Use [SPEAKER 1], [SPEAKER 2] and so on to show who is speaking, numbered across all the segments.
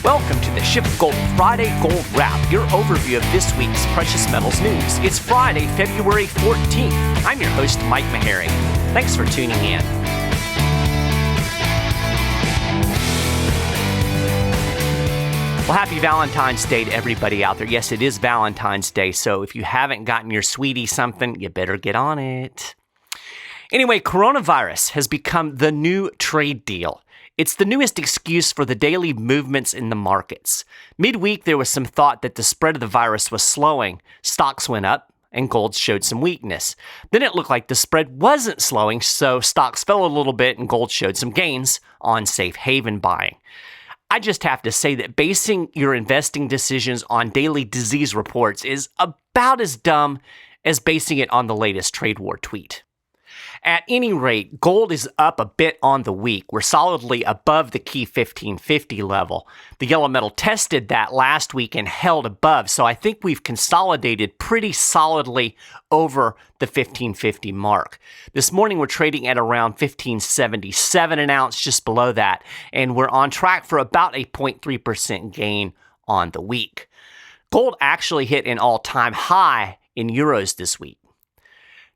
[SPEAKER 1] Welcome to the SchiffGold Friday Gold Wrap, your overview of this week's precious metals news. It's Friday, February 14th. I'm your host, Mike Maharrey. Thanks for tuning in. Well, happy Valentine's Day to everybody out there. Yes, it is Valentine's Day, so if you haven't gotten your sweetie something, you better get on it. Anyway, coronavirus has become the new trade deal. It's the newest excuse for the daily movements in the markets. Midweek, there was some thought that the spread of the virus was slowing. Stocks went up, and gold showed some weakness. Then it looked like the spread wasn't slowing, so stocks fell a little bit, and gold showed some gains on safe haven buying. I just have to say that basing your investing decisions on daily disease reports is about as dumb as basing it on the latest trade war tweet. At any rate, gold is up a bit on the week. We're solidly above the key 1550 level. The yellow metal tested that last week and held above, so I think we've consolidated pretty solidly over the 1550 mark. This morning we're trading at around 1577 an ounce, just below that, and we're on track for about a 0.3% gain on the week. Gold actually hit an all-time high in euros this week.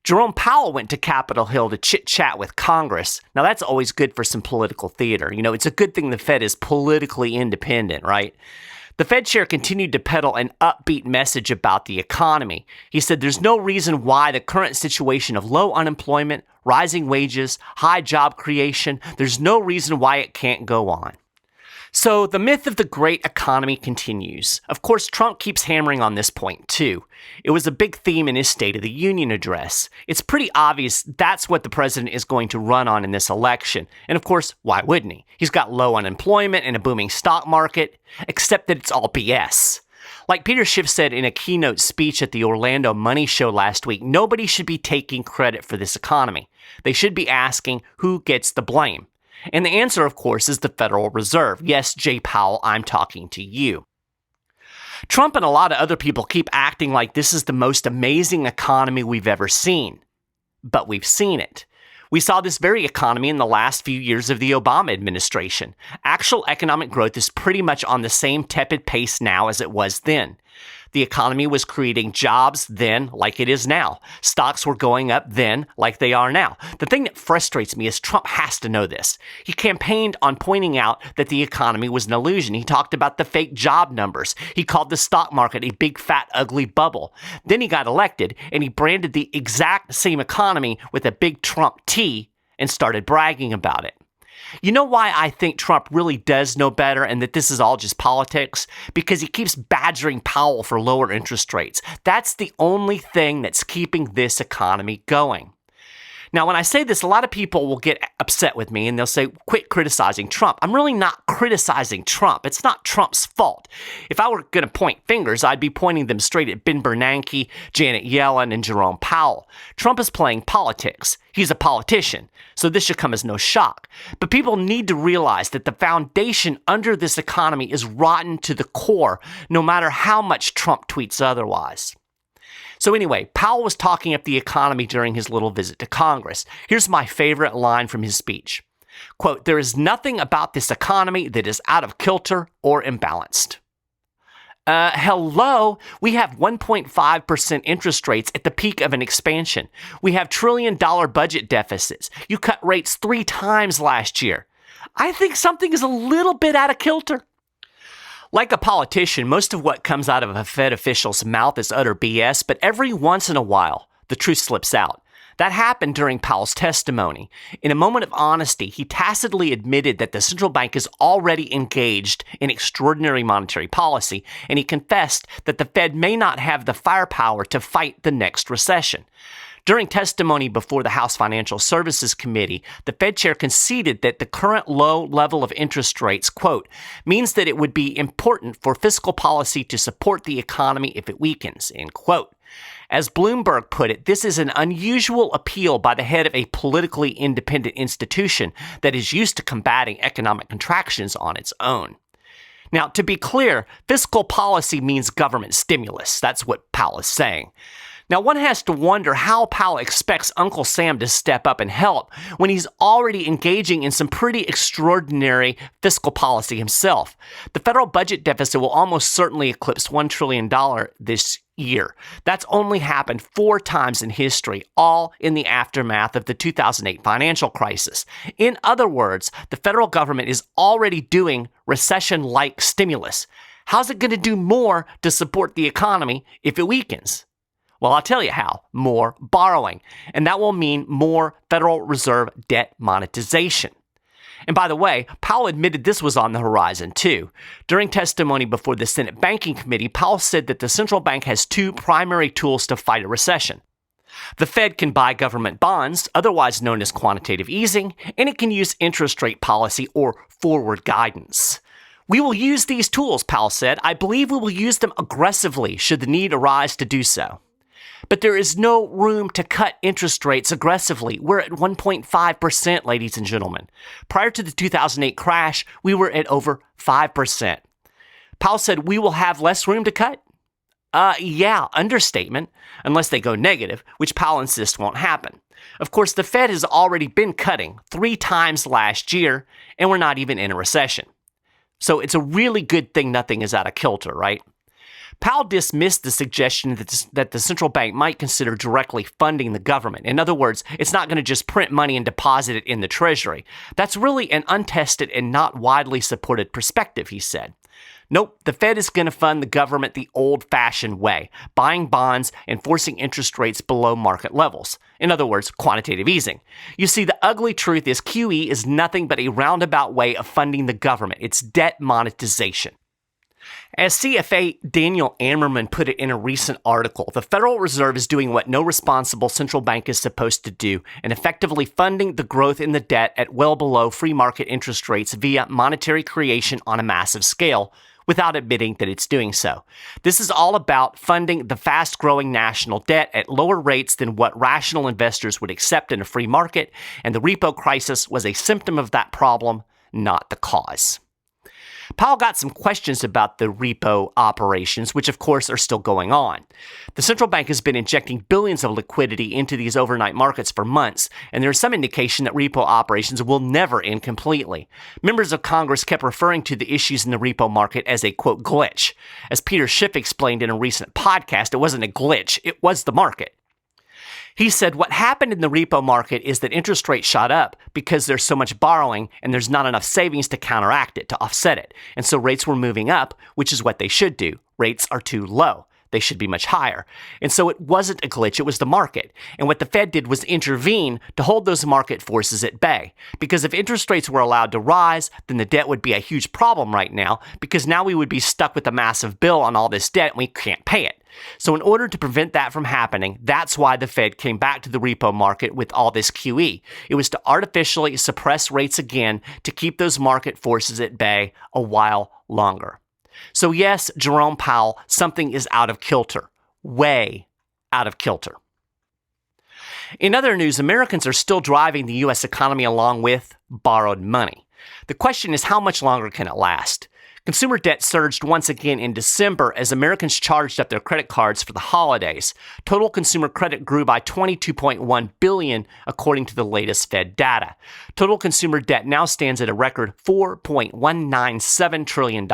[SPEAKER 1] Jerome Powell went to Capitol Hill to chit-chat with Congress. Now, that's always good for some political theater. You know, it's a good thing the Fed is politically independent, right? The Fed chair continued to peddle an upbeat message about the economy. He said there's no reason why the current situation of low unemployment, rising wages, high job creation, there's no reason why it can't go on. So the myth of the great economy continues. Of course, Trump keeps hammering on this point, too. It was a big theme in his State of the Union address. It's pretty obvious that's what the president is going to run on in this election. And of course, why wouldn't he? He's got low unemployment and a booming stock market, except that it's all BS. Like Peter Schiff said in a keynote speech at the Orlando Money Show last week, nobody should be taking credit for this economy. They should be asking who gets the blame. And the answer, of course, is the Federal Reserve. Yes, Jay Powell, I'm talking to you. Trump and a lot of other people keep acting like this is the most amazing economy we've ever seen. But we've seen it. We saw this very economy in the last few years of the Obama administration. Actual economic growth is pretty much on the same tepid pace now as it was then. The economy was creating jobs then like it is now. Stocks were going up then like they are now. The thing that frustrates me is Trump has to know this. He campaigned on pointing out that the economy was an illusion. He talked about the fake job numbers. He called the stock market a big, fat, ugly bubble. Then he got elected and he branded the exact same economy with a big Trump T and started bragging about it. You know why I think Trump really does know better and that this is all just politics? Because he keeps badgering Powell for lower interest rates. That's the only thing that's keeping this economy going. Now, when I say this, a lot of people will get upset with me and they'll say, quit criticizing Trump. I'm really not criticizing Trump. It's not Trump's fault. If I were going to point fingers, I'd be pointing them straight at Ben Bernanke, Janet Yellen, and Jerome Powell. Trump is playing politics. He's a politician, so this should come as no shock. But people need to realize that the foundation under this economy is rotten to the core, no matter how much Trump tweets otherwise. So anyway, Powell was talking up the economy during his little visit to Congress. Here's my favorite line from his speech. Quote, "There is nothing about this economy that is out of kilter or imbalanced." Hello? We have 1.5% interest rates at the peak of an expansion. We have trillion-dollar budget deficits. You cut rates 3 times last year. I think something is a little bit out of kilter. Like a politician, most of what comes out of a Fed official's mouth is utter BS, but every once in a while, the truth slips out. That happened during Powell's testimony. In a moment of honesty, he tacitly admitted that the central bank is already engaged in extraordinary monetary policy, and he confessed that the Fed may not have the firepower to fight the next recession. During testimony before the House Financial Services Committee, the Fed chair conceded that the current low level of interest rates, quote, means that it would be important for fiscal policy to support the economy if it weakens, end quote. As Bloomberg put it, this is an unusual appeal by the head of a politically independent institution that is used to combating economic contractions on its own. Now, to be clear, fiscal policy means government stimulus. That's what Powell is saying. Now, one has to wonder how Powell expects Uncle Sam to step up and help when he's already engaging in some pretty extraordinary fiscal policy himself. The federal budget deficit will almost certainly eclipse $1 trillion this year. That's only happened 4 times in history, all in the aftermath of the 2008 financial crisis. In other words, the federal government is already doing recession-like stimulus. How's it going to do more to support the economy if it weakens? Well, I'll tell you how. More borrowing. And that will mean more Federal Reserve debt monetization. And by the way, Powell admitted this was on the horizon, too. During testimony before the Senate Banking Committee, Powell said that the central bank has 2 primary tools to fight a recession. The Fed can buy government bonds, otherwise known as quantitative easing, and it can use interest rate policy or forward guidance. We will use these tools, Powell said. I believe we will use them aggressively should the need arise to do so. But there is no room to cut interest rates aggressively. We're at 1.5%, ladies and gentlemen. Prior to the 2008 crash, we were at over 5%. Powell said we will have less room to cut? Yeah, understatement, unless they go negative, which Powell insists won't happen. Of course, the Fed has already been cutting 3 times last year, and we're not even in a recession. So it's a really good thing nothing is out of kilter, right? Powell dismissed the suggestion that the central bank might consider directly funding the government. In other words, it's not going to just print money and deposit it in the Treasury. That's really an untested and not widely supported perspective, he said. Nope, the Fed is going to fund the government the old-fashioned way, buying bonds and forcing interest rates below market levels. In other words, quantitative easing. You see, the ugly truth is QE is nothing but a roundabout way of funding the government. It's debt monetization. As CFA Daniel Ammerman put it in a recent article, the Federal Reserve is doing what no responsible central bank is supposed to do and effectively funding the growth in the debt at well below free market interest rates via monetary creation on a massive scale, without admitting that it's doing so. This is all about funding the fast-growing national debt at lower rates than what rational investors would accept in a free market, and the repo crisis was a symptom of that problem, not the cause. Powell got some questions about the repo operations, which of course are still going on. The central bank has been injecting billions of liquidity into these overnight markets for months, and there is some indication that repo operations will never end completely. Members of Congress kept referring to the issues in the repo market as a, quote, glitch. As Peter Schiff explained in a recent podcast, it wasn't a glitch, it was the market. He said what happened in the repo market is that interest rates shot up because there's so much borrowing and there's not enough savings to counteract it, to offset it. And so rates were moving up, which is what they should do. Rates are too low. They should be much higher. And so it wasn't a glitch, it was the market. And what the Fed did was intervene to hold those market forces at bay. Because if interest rates were allowed to rise, then the debt would be a huge problem right now, because now we would be stuck with a massive bill on all this debt and we can't pay it. So in order to prevent that from happening, that's why the Fed came back to the repo market with all this QE. It was to artificially suppress rates again to keep those market forces at bay a while longer. So yes, Jerome Powell, something is out of kilter. Way out of kilter. In other news, Americans are still driving the U.S. economy along with borrowed money. The question is, how much longer can it last? Consumer debt surged once again in December as Americans charged up their credit cards for the holidays. Total consumer credit grew by $22.1 billion, according to the latest Fed data. Total consumer debt now stands at a record $4.197 trillion.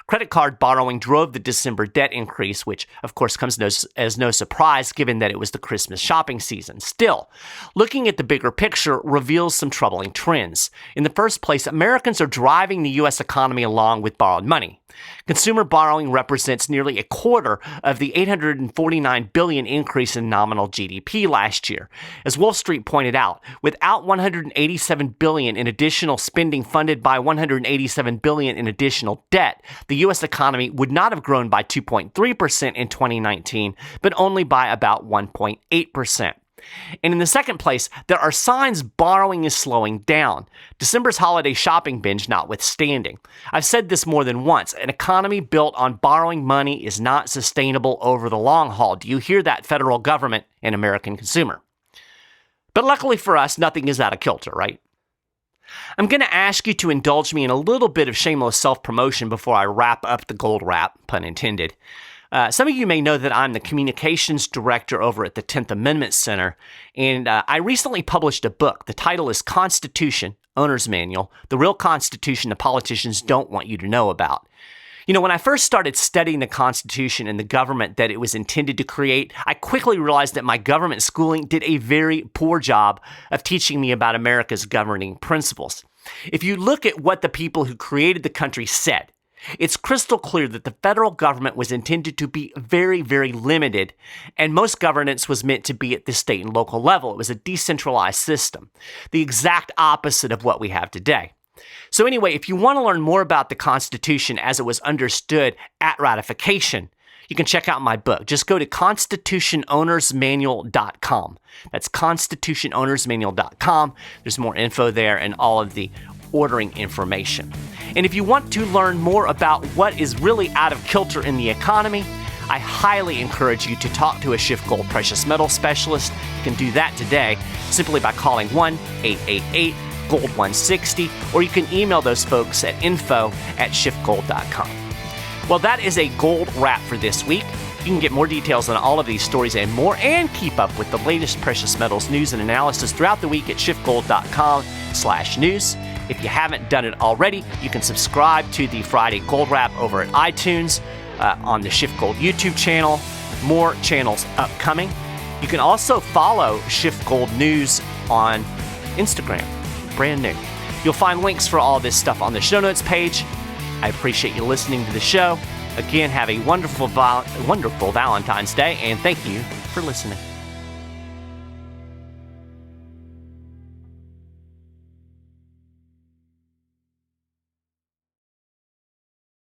[SPEAKER 1] Credit card borrowing drove the December debt increase, which of course comes as no surprise given that it was the Christmas shopping season. Still, looking at the bigger picture reveals some troubling trends. In the first place, Americans are driving the U.S. economy along with borrowed money. Consumer borrowing represents nearly a quarter of the $849 billion increase in nominal GDP last year. As Wall Street pointed out, without $187 billion in additional spending funded by $187 billion in additional debt, the U.S. economy would not have grown by 2.3% in 2019, but only by about 1.8%. And in the second place, there are signs borrowing is slowing down. December's holiday shopping binge notwithstanding. I've said this more than once. An economy built on borrowing money is not sustainable over the long haul. Do you hear that, federal government and American consumer? But luckily for us, nothing is out of kilter, right? I'm going to ask you to indulge me in a little bit of shameless self-promotion before I wrap up the gold wrap, pun intended. Some of you may know that I'm the communications director over at the 10th Amendment Center, and I recently published a book. The title is Constitution, Owner's Manual, The Real Constitution the Politicians Don't Want You to Know About. You know, when I first started studying the Constitution and the government that it was intended to create, I quickly realized that my government schooling did a very poor job of teaching me about America's governing principles. If you look at what the people who created the country said, it's crystal clear that the federal government was intended to be very, very limited, and most governance was meant to be at the state and local level. It was a decentralized system, the exact opposite of what we have today. So anyway, if you want to learn more about the Constitution as it was understood at ratification, you can check out my book. Just go to constitutionownersmanual.com. That's constitutionownersmanual.com. There's more info there and all of the ordering information. And if you want to learn more about what is really out of kilter in the economy, I highly encourage you to talk to a SchiffGold precious metal specialist. You can do that today simply by calling 1-888-GOLD-160, or you can email those folks at info@schiffgold.com. Well, that is a gold wrap for this week. You can get more details on all of these stories and more, and keep up with the latest precious metals news and analysis throughout the week at schiffgold.com/news. If you haven't done it already, you can subscribe to the Friday Gold Wrap over at iTunes, on the SchiffGold YouTube channel. More channels upcoming. You can also follow SchiffGold News on Instagram. Brand new. You'll find links for all this stuff on the show notes page. I appreciate you listening to the show. Again, have a wonderful Valentine's Day, and thank you for listening.